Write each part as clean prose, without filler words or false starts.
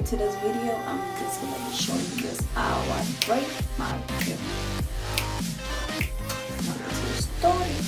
into this video, I'm just gonna be showing you guys how I braid my hair. Now let's get started.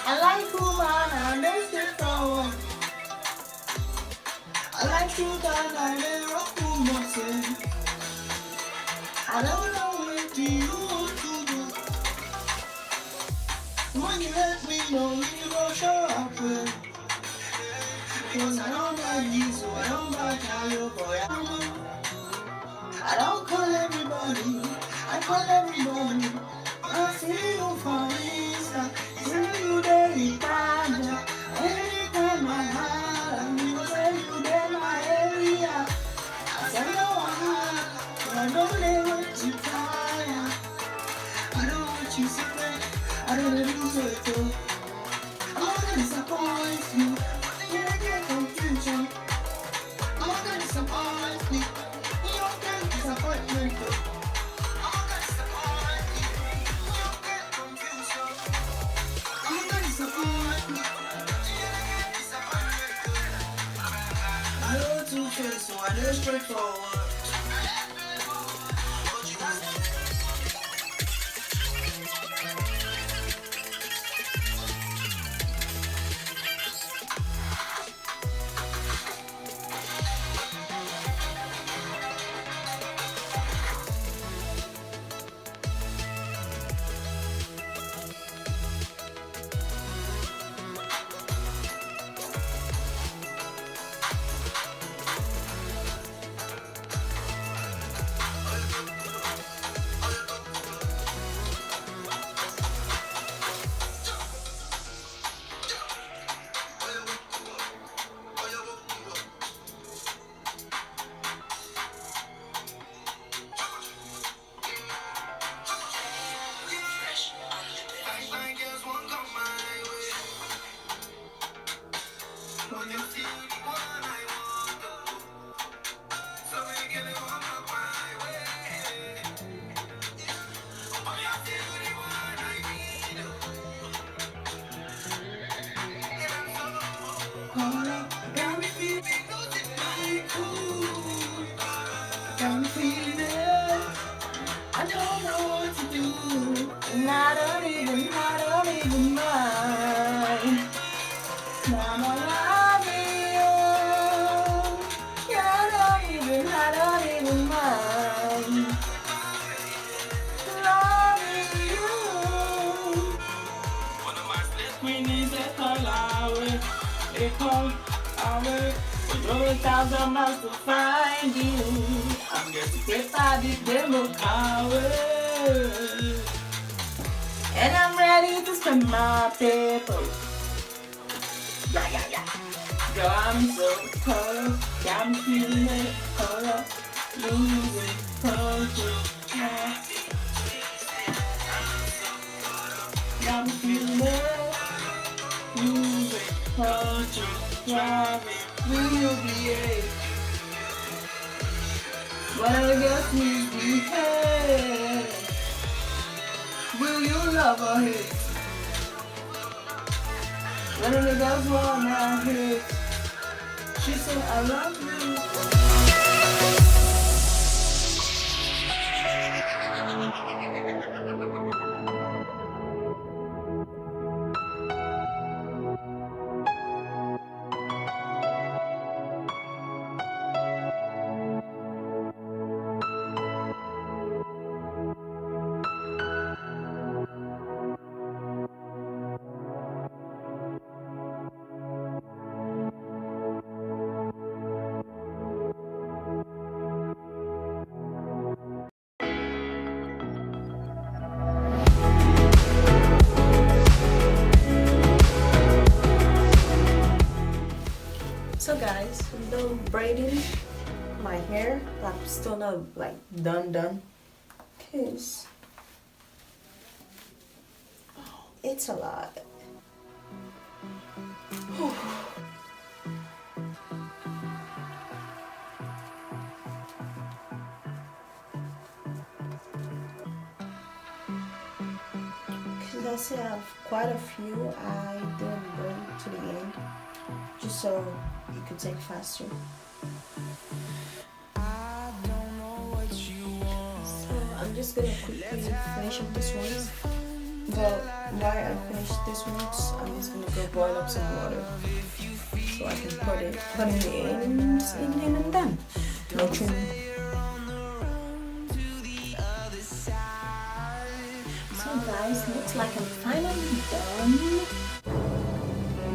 I like woman and they stay forward. I like you that I never rock woman. I don't know what you want to do. When you let me know, you go show up with. Cause I don't like you, so I don't like how you boy. I don't call everybody, I call everybody. I see you for Lisa, see you there in Panda. Anytime I have, you say you there my area. I say no, I don't ever to fire. I don't want you to say, I don't let you say so. I'm gonna disappoint you, you don't get confusion. I'm gonna disappoint you, you don't get disappointment. So I know straightforward. I don't know what to do, and I don't even mind. Mama, love you. I don't even mind. Loving you. One of my split queens at her loud. They call work. We drove 1,000 miles to find you. I'm just a bit by the demo power. And I'm ready to spend my paper. Yeah, yeah, yeah. Girl, I'm so cold. Got me feeling it. Hold up. Moving closer. Yeah. Got me feeling it. Moving closer. Driving. Will be it. Whatever gets me behave. Will you love or hate? Whatever girls wanna hate. She said I love you. So guys, I'm done braiding my hair, but I'm still not like done because it's a lot. Because I still have quite a few I didn't bring to the end, just so you could take faster. So I'm just gonna quickly finish up this one. But while I finish this one, I'm just gonna go boil up some water so I can put it in and done. No trimming. So guys, looks like I'm finally done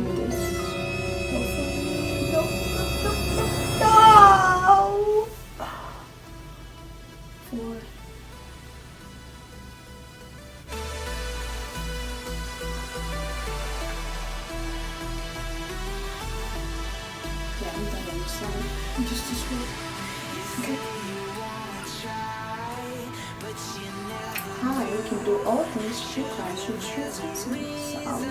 with this. No! 4. Yeah, I'm done on this side. Just this way. Okay. Hi, you can do all things through Christ who strengthens me. So,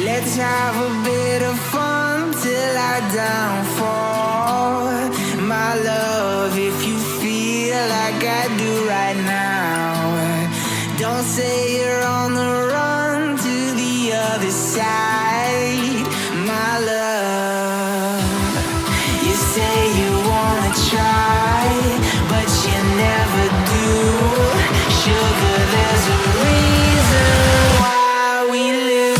Let's have a bit of fun till I downfall. My love, if you feel like I do right now, don't say you're on the run to the other side. My love, you say you wanna try, but you never do. Sugar, there's a reason why we lose.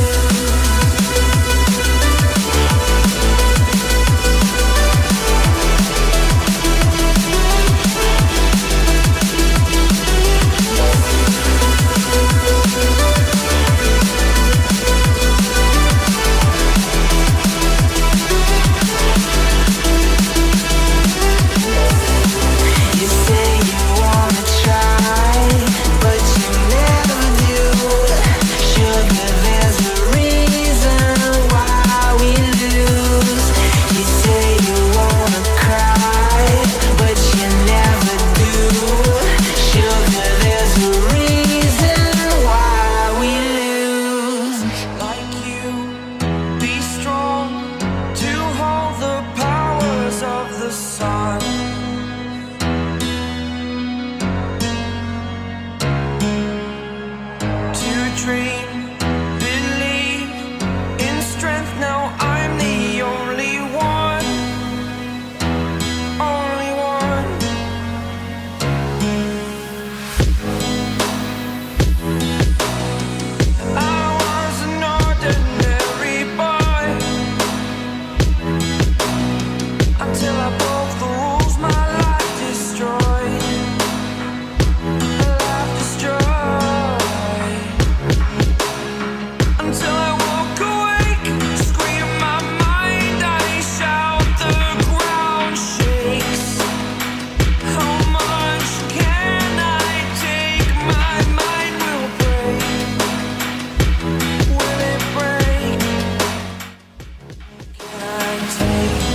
dream. Believe in strength, now I'm the only one. Only one. I was an ordinary boy until I broke the rules, my life destroyed. Life destroyed. Until I walk awake, scream my mind, I shout, the ground shakes. How much can I take? My mind will break. Will it break? Can I take?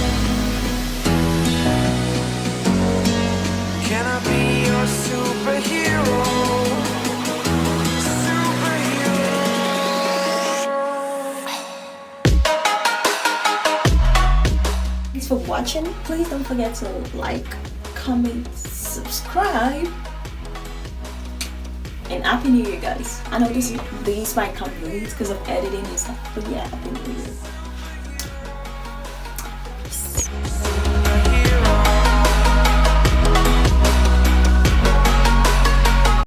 Can I be your superhero? Superhero. Thanks for watching. Please don't forget to like, comment, subscribe, and Happy New Year, guys. I know these might come late because of editing and stuff, but yeah, Happy New Year.